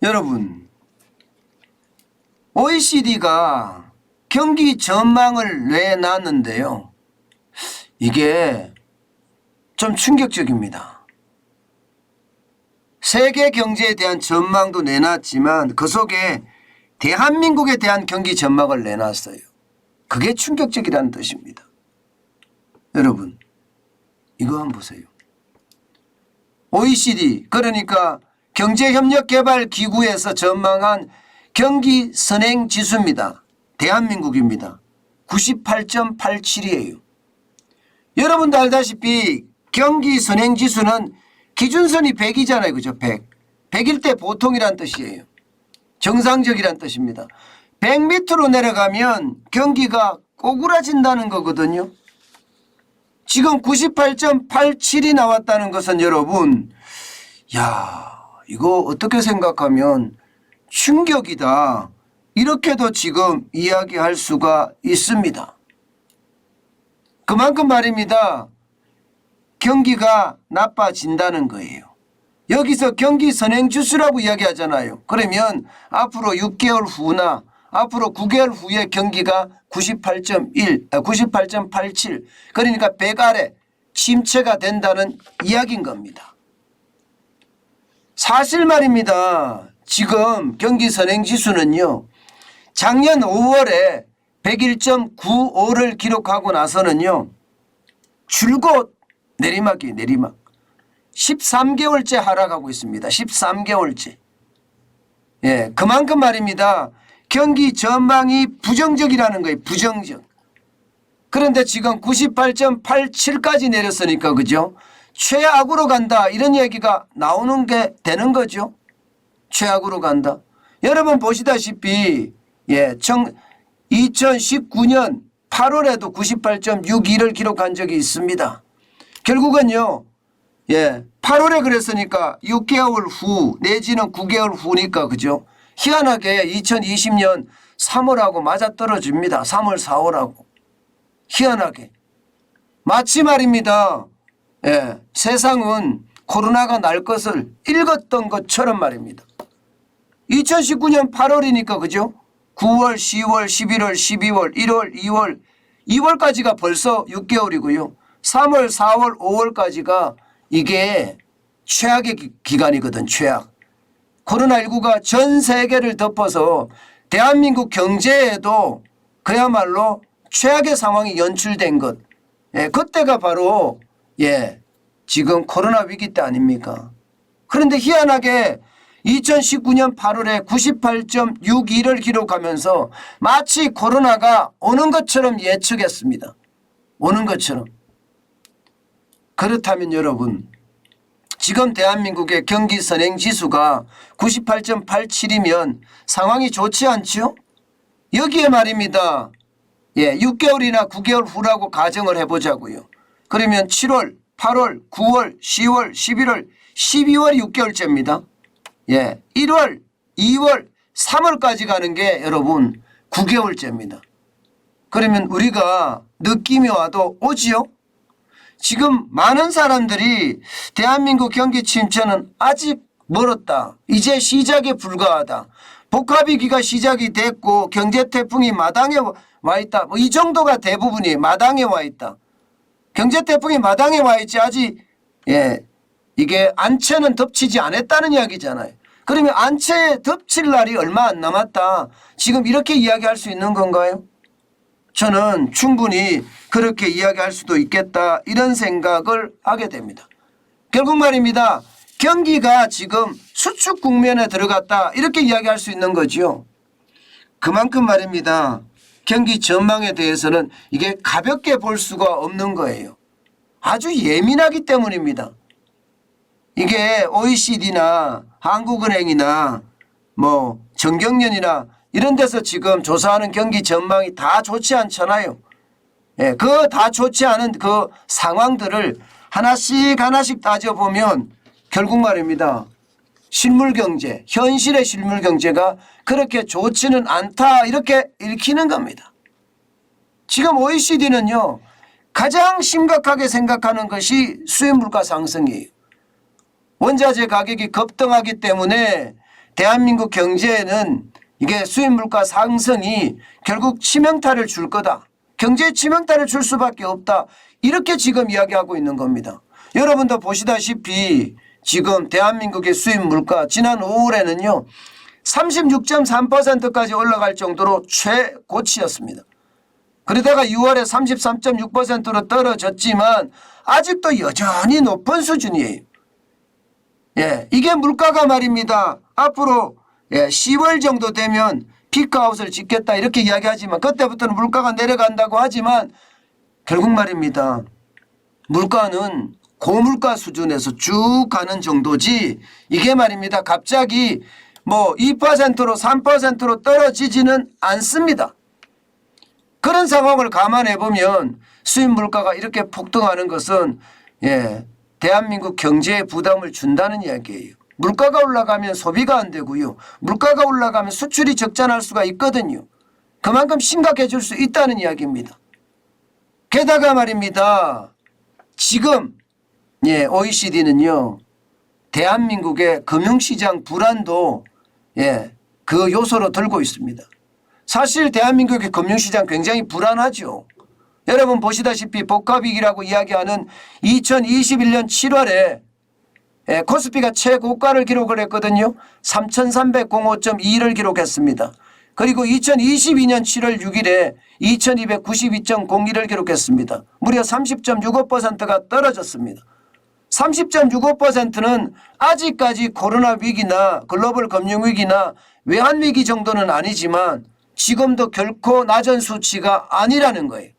여러분, OECD가 경기 전망을 내놨는데요. 이게 좀 충격적입니다. 세계 경제에 대한 전망도 내놨지만 그 속에 대한민국에 대한 경기 전망을 내놨어요. 그게 충격적이라는 뜻입니다. 여러분, 이거 한번 보세요. OECD, 그러니까 경제협력개발기구에서 전망한 경기 선행지수입니다. 대한민국입니다. 98.87이에요. 여러분도 알다시피 경기 선행지수는 기준선이 100이잖아요. 그죠? 100. 100일 때 보통이란 뜻이에요. 정상적이란 뜻입니다. 100 밑으로 내려가면 경기가 꼬꾸라진다는 거거든요. 지금 98.87이 나왔다는 것은 여러분, 야, 이거 어떻게 생각하면 충격이다. 이렇게도 지금 이야기할 수가 있습니다. 그만큼 말입니다. 경기가 나빠진다는 거예요. 여기서 경기 선행지수라고 이야기하잖아요. 그러면 앞으로 6개월 후나 앞으로 9개월 후에 경기가 98.1, 98.87 그러니까 100 아래 침체가 된다는 이야기인 겁니다. 사실 말입니다. 지금 경기 선행지수는요. 작년 5월에 101.95를 기록하고 나서는요. 줄곧 내리막이에요. 내리막. 13개월째 하락하고 있습니다. 13개월째. 예, 그만큼 말입니다. 경기 전망이 부정적이라는 거예요. 부정적. 그런데 지금 98.87까지 내렸으니까 그죠? 최악으로 간다 이런 얘기가 나오는 게 되는 거죠. 최악으로 간다. 여러분 보시다시피 2019년 8월에도 98.61을 기록한 적이 있습니다. 결국은요. 8월에 그랬으니까 6개월 후 내지는 9개월 후니까 그죠. 희한하게 2020년 3월하고 맞아떨어집니다. 3월 4월하고. 희한하게. 마치 말입니다. 세상은 코로나가 날 것을 읽었던 것처럼 말입니다. 2019년 8월이니까 그죠? 9월, 10월, 11월, 12월, 1월, 2월, 2월까지가 벌써 6개월이고요. 3월, 4월, 5월까지가 이게 최악의 기간이거든. 최악. 코로나19가 전 세계를 덮어서 대한민국 경제에도 그야말로 최악의 상황이 연출된 것. 그때가 바로 지금 코로나 위기 때 아닙니까? 그런데 희한하게 2019년 8월에 98.61을 기록하면서 마치 코로나가 오는 것처럼 예측했습니다. 오는 것처럼. 그렇다면 여러분, 지금 대한민국의 경기 선행지수가 98.87이면 상황이 좋지 않죠? 여기에 말입니다. 6개월이나 9개월 후라고 가정을 해보자고요. 그러면 7월, 8월, 9월, 10월, 11월, 12월이 6개월째입니다. 1월, 2월, 3월까지 가는 게 여러분 9개월째입니다. 그러면 우리가 느낌이 와도 오지요? 지금 많은 사람들이 대한민국 경기 침체는 아직 멀었다. 이제 시작에 불과하다. 복합위기가 시작이 됐고 경제태풍이 마당에 와 있다. 이 정도가 대부분이 마당에 와 있다. 경제태풍이 마당에 와 있지 아직 이게 안채는 덮치지 않았다는 이야기잖아요. 그러면 안채에 덮칠 날이 얼마 안 남았다. 지금 이렇게 이야기할 수 있는 건가요? 저는 충분히 그렇게 이야기할 수도 있겠다 이런 생각을 하게 됩니다. 결국 말입니다. 경기가 지금 수축 국면에 들어갔다 이렇게 이야기할 수 있는 거죠. 그만큼 말입니다. 경기 전망에 대해서는 이게 가볍게 볼 수가 없는 거예요. 아주 예민하기 때문입니다. 이게 OECD나 한국은행이나 정경련이나 이런 데서 지금 조사하는 경기 전망이 다 좋지 않잖아요. 그 다 좋지 않은 그 상황들을 하나씩 하나씩 따져보면 결국 말입니다. 실물경제, 현실의 실물경제가 그렇게 좋지는 않다 이렇게 읽히는 겁니다. 지금 OECD는요. 가장 심각하게 생각하는 것이 수입물가 상승이에요. 원자재 가격이 급등하기 때문에 대한민국 경제에는 이게 수입 물가 상승이 결국 치명타를 줄 거다. 경제에 치명타를 줄 수밖에 없다. 이렇게 지금 이야기하고 있는 겁니다. 여러분도 보시다시피 지금 대한민국의 수입 물가 지난 5월에는요. 36.3%까지 올라갈 정도로 최고치였습니다. 그러다가 6월에 33.6%로 떨어졌지만 아직도 여전히 높은 수준이에요. 예, 이게 물가가 말입니다. 앞으로 10월 정도 되면 피크아웃을 짓겠다 이렇게 이야기하지만 그때부터는 물가가 내려간다고 하지만 결국 말입니다. 물가는 고물가 수준에서 쭉 가는 정도지 이게 말입니다. 갑자기 뭐 2%로 3%로 떨어지지는 않습니다. 그런 상황을 감안해 보면 수입 물가가 이렇게 폭등하는 것은 대한민국 경제에 부담을 준다는 이야기예요. 물가가 올라가면 소비가 안 되고요. 물가가 올라가면 수출이 적자날 수가 있거든요. 그만큼 심각해질 수 있다는 이야기입니다. 게다가 말입니다. 지금 OECD는요. 대한민국의 금융시장 불안도 그 요소로 들고 있습니다. 사실 대한민국의 금융시장 굉장히 불안하죠. 여러분 보시다시피 복합위기라고 이야기하는 2021년 7월에 코스피가 최고가를 기록을 했거든요. 3305.2를 기록했습니다. 그리고 2022년 7월 6일에 2292.01을 기록했습니다. 무려 30.65%가 떨어졌습니다. 30.65%는 아직까지 코로나 위기나 글로벌 금융 위기나 외환 위기 정도는 아니지만 지금도 결코 낮은 수치가 아니라는 거예요.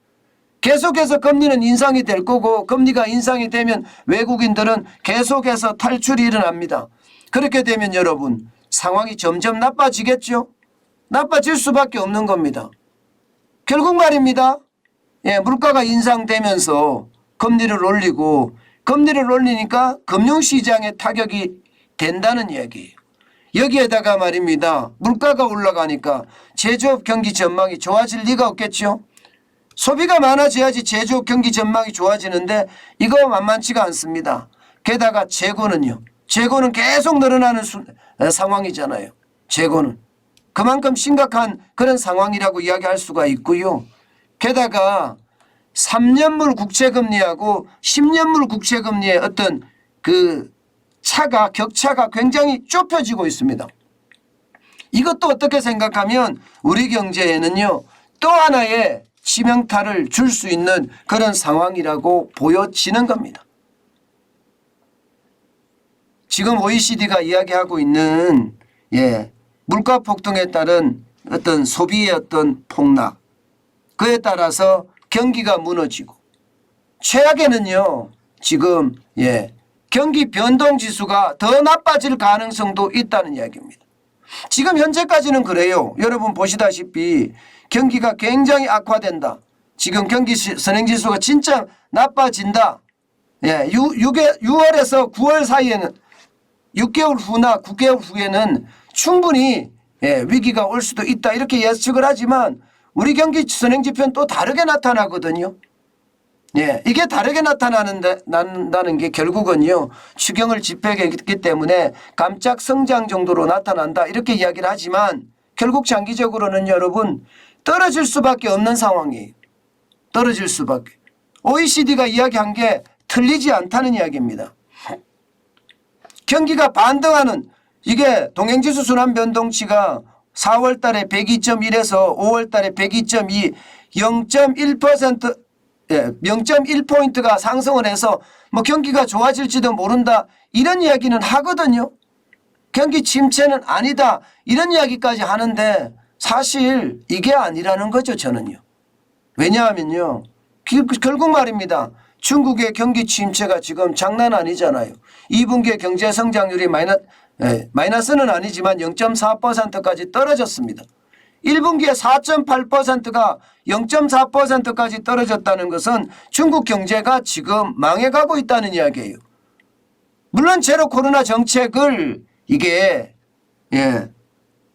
계속해서 금리는 인상이 될 거고 금리가 인상이 되면 외국인들은 계속해서 탈출이 일어납니다. 그렇게 되면 여러분 상황이 점점 나빠지겠죠. 나빠질 수밖에 없는 겁니다. 결국 말입니다. 물가가 인상되면서 금리를 올리고 금리를 올리니까 금융시장에 타격이 된다는 이야기예요. 여기에다가 말입니다. 물가가 올라가니까 제조업 경기 전망이 좋아질 리가 없겠죠. 소비가 많아져야지 제조업 경기 전망이 좋아지는데 이거 만만치가 않습니다. 게다가 재고는요. 재고는 계속 늘어나는 상황이잖아요. 재고는. 그만큼 심각한 그런 상황이라고 이야기할 수가 있고요. 게다가 3년물 국채금리하고 10년물 국채금리의 어떤 그 격차가 굉장히 좁혀지고 있습니다. 이것도 어떻게 생각하면 우리 경제에는요. 또 하나의 치명타를 줄 수 있는 그런 상황이라고 보여지는 겁니다. 지금 OECD가 이야기하고 있는 물가 폭등에 따른 어떤 소비의 어떤 폭락 그에 따라서 경기가 무너지고 최악에는요. 지금 경기 변동지수가 더 나빠질 가능성도 있다는 이야기입니다. 지금 현재까지는 그래요. 여러분 보시다시피 경기가 굉장히 악화된다. 지금 경기 선행지수가 진짜 나빠진다. 6월에서 9월 사이에는 6개월 후나 9개월 후에는 충분히 위기가 올 수도 있다. 이렇게 예측을 하지만 우리 경기 선행지표는 또 다르게 나타나거든요. 이게 다르게 나타난다는 게 결국은요. 추경을 집행했기 때문에 깜짝 성장 정도로 나타난다. 이렇게 이야기를 하지만 결국 장기적으로는 여러분 떨어질 수밖에 없는 상황이에요. 떨어질 수밖에. OECD가 이야기한 게 틀리지 않다는 이야기입니다. 경기가 반등하는 이게 동행지수 순환 변동치가 4월 달에 102.1에서 5월 달에 102.2 0.1% 0.1포인트가 상승을 해서 뭐 경기가 좋아질지도 모른다 이런 이야기는 하거든요. 경기 침체는 아니다 이런 이야기까지 하는데 사실 이게 아니라는 거죠. 저는요. 왜냐하면요. 결국 말입니다. 중국의 경기 침체가 지금 장난 아니잖아요. 2분기의 경제 성장률이 마이너스는 아니지만 0.4%까지 떨어졌습니다. 1분기에 4.8%가 0.4%까지 떨어졌다는 것은 중국 경제가 지금 망해가고 있다는 이야기예요. 물론 제로 코로나 정책을 이게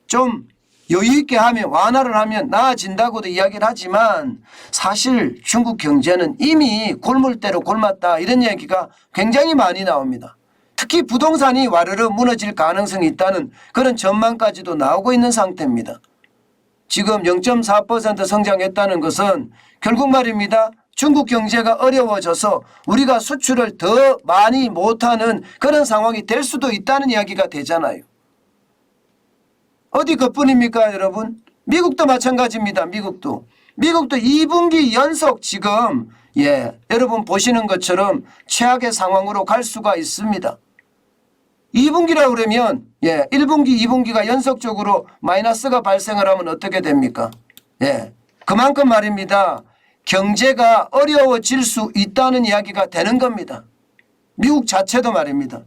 좀 여유 있게 하면 완화를 하면 나아진다고도 이야기를 하지만 사실 중국 경제는 이미 골물대로 골맞다 이런 이야기가 굉장히 많이 나옵니다. 특히 부동산이 와르르 무너질 가능성이 있다는 그런 전망까지도 나오고 있는 상태입니다. 지금 0.4% 성장했다는 것은 결국 말입니다. 중국 경제가 어려워져서 우리가 수출을 더 많이 못하는 그런 상황이 될 수도 있다는 이야기가 되잖아요. 어디 그뿐입니까 여러분? 미국도 마찬가지입니다. 미국도 2분기 연속 지금 여러분 보시는 것처럼 최악의 상황으로 갈 수가 있습니다. 2분기라 그러면 1분기 2분기가 연속적으로 마이너스가 발생을 하면 어떻게 됩니까? 그만큼 말입니다. 경제가 어려워질 수 있다는 이야기가 되는 겁니다. 미국 자체도 말입니다.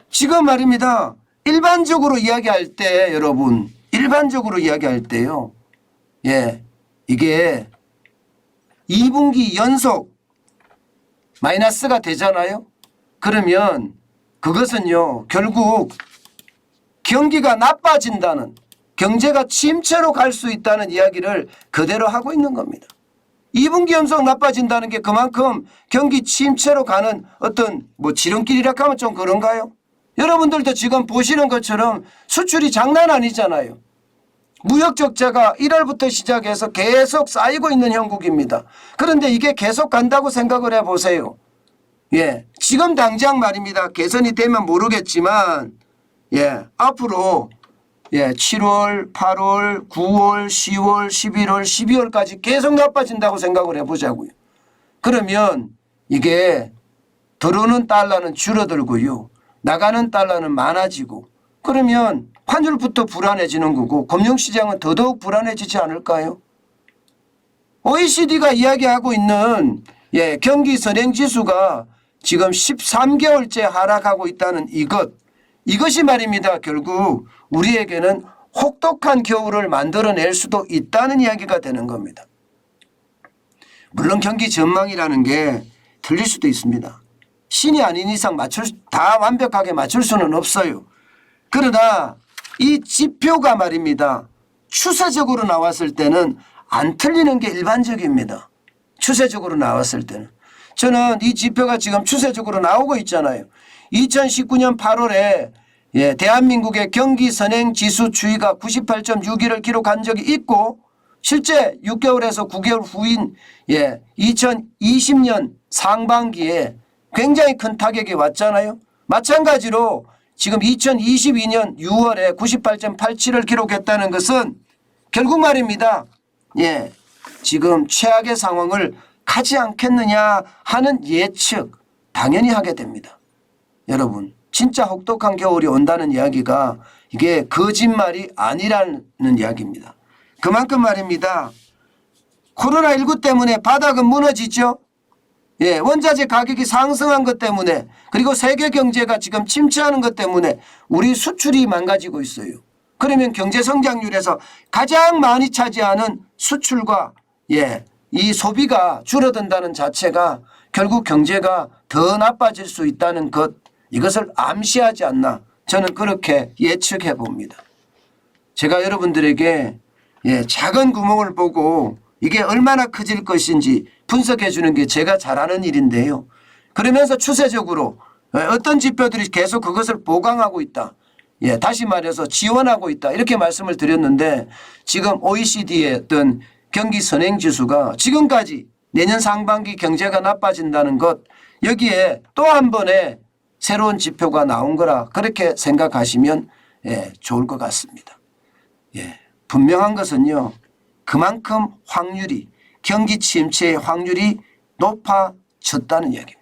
지금 말입니다. 일반적으로 이야기할 때 여러분 일반적으로 이야기할 때요. 이게 2분기 연속 마이너스가 되잖아요. 그러면 그것은요. 결국 경기가 나빠진다는 경제가 침체로 갈 수 있다는 이야기를 그대로 하고 있는 겁니다. 2분기 연속 나빠진다는 게 그만큼 경기 침체로 가는 어떤 지름길이라 하면 좀 그런가요? 여러분들도 지금 보시는 것처럼 수출이 장난 아니잖아요. 무역 적자가 1월부터 시작해서 계속 쌓이고 있는 형국입니다. 그런데 이게 계속 간다고 생각을 해보세요. 지금 당장 말입니다. 개선이 되면 모르겠지만 앞으로 7월, 8월, 9월, 10월, 11월, 12월까지 계속 나빠진다고 생각을 해보자고요. 그러면 이게 들어오는 달러는 줄어들고요. 나가는 달러는 많아지고 그러면 환율부터 불안해지는 거고 금융시장은 더더욱 불안해지지 않을까요? OECD가 이야기하고 있는 경기 선행지수가 지금 13개월째 하락하고 있다는 이것이 말입니다. 결국 우리에게는 혹독한 겨울을 만들어낼 수도 있다는 이야기가 되는 겁니다. 물론 경기 전망이라는 게 틀릴 수도 있습니다. 신이 아닌 이상 다 완벽하게 맞출 수는 없어요. 그러나 이 지표가 말입니다. 추세적으로 나왔을 때는 안 틀리는 게 일반적입니다. 추세적으로 나왔을 때는. 저는 이 지표가 지금 추세적으로 나오고 있잖아요. 2019년 8월에 대한민국의 경기 선행 지수 추이가 98.61을 기록한 적이 있고 실제 6개월에서 9개월 후인 2020년 상반기에 굉장히 큰 타격이 왔잖아요. 마찬가지로 지금 2022년 6월에 98.87을 기록했다는 것은 결국 말입니다. 지금 최악의 상황을 가지 않겠느냐 하는 예측 당연히 하게 됩니다. 여러분 진짜 혹독한 겨울이 온다는 이야기가 이게 거짓말이 아니라는 이야기입니다. 그만큼 말입니다. 코로나19 때문에 바닥은 무너지죠. 원자재 가격이 상승한 것 때문에 그리고 세계 경제가 지금 침체하는 것 때문에 우리 수출이 망가지고 있어요. 그러면 경제 성장률에서 가장 많이 차지하는 수출과 이 소비가 줄어든다는 자체가 결국 경제가 더 나빠질 수 있다는 것 이것을 암시하지 않나 저는 그렇게 예측해 봅니다. 제가 여러분들에게 작은 구멍을 보고 이게 얼마나 커질 것인지 분석해 주는 게 제가 잘하는 일인데요. 그러면서 추세적으로 어떤 지표들이 계속 그것을 보강하고 있다. 다시 말해서 지원하고 있다. 이렇게 말씀을 드렸는데 지금 OECD의 어떤 경기 선행지수가 지금까지 내년 상반기 경제가 나빠진다는 것 여기에 또 한 번의 새로운 지표가 나온 거라 그렇게 생각하시면 좋을 것 같습니다. 분명한 것은요. 그만큼 확률이 경기 침체의 확률이 높아졌다는 이야기입니다.